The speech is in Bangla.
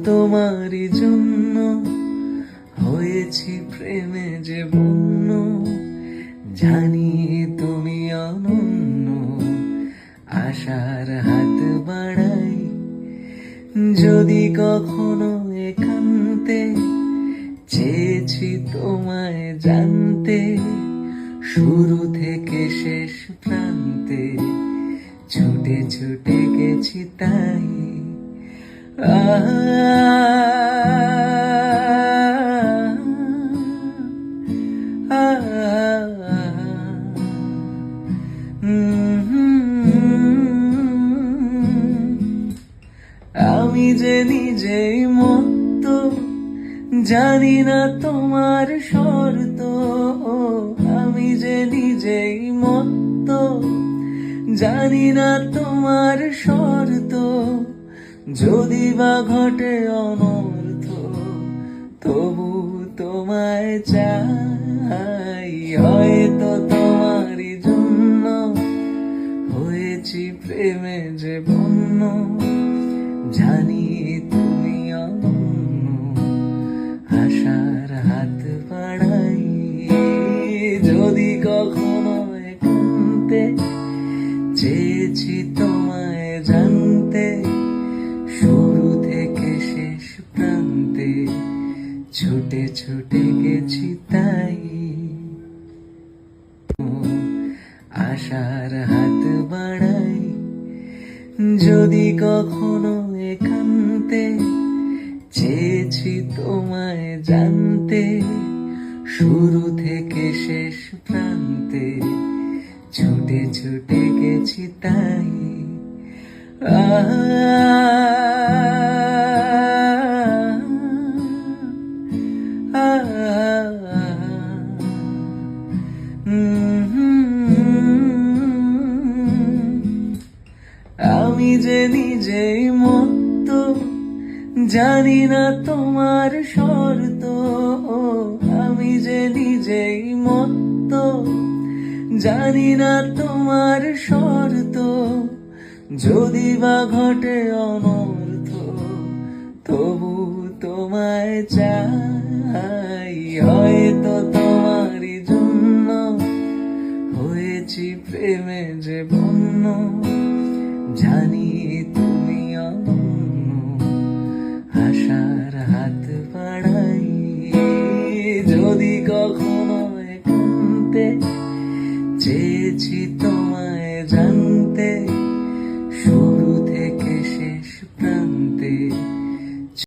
তোমারই জন্য হয়েছি প্রেমে যে বন্য, জানি তুমি অনন্য। আশার হাত বাড়াই যদি কখনো একান্তে, চেয়েছি তোমায় জানতে শুরু থেকে শেষ প্রান্তে, ছুটে ছুটে গেছি তাই। আমি যে নিজেই মত্ত, জানি না তোমার শর্ত। আমি যে নিজেই মত্ত, জানি না তোমার শর্ত। যদি বা ঘটে অনর্থ, তবু তোমায় চাই। হয়তো তোমারই জন্য হয়েছি প্রেমে যে বন্য, জানি তুমি অনন্য। আশার হাত বাড়াই যদি কখনো একান্তে, চেয়েছি তোমায় জানতে শুরু থেকে শেষ প্রান্তে, ছুটে ছুটে গেছি তাই। আশার হাত বাড়াই যদি কখনো একান্তে, চেয়েছি তোমায় জানতে শুরু থেকে শেষ প্রান্তে, ছুটে ছুটে গেছি তাই। আমি যে নিজেই মত্ত, জানি না তোমার শর্ত। আমি যে নিজেই মত্ত, জানি না তোমার শর্ত। যদি বা ঘটে অনর্থ, তবু তোমায় চাই। হয়তো তোমারই জন্য হয়েছি প্রেমে যে বন্য, জানি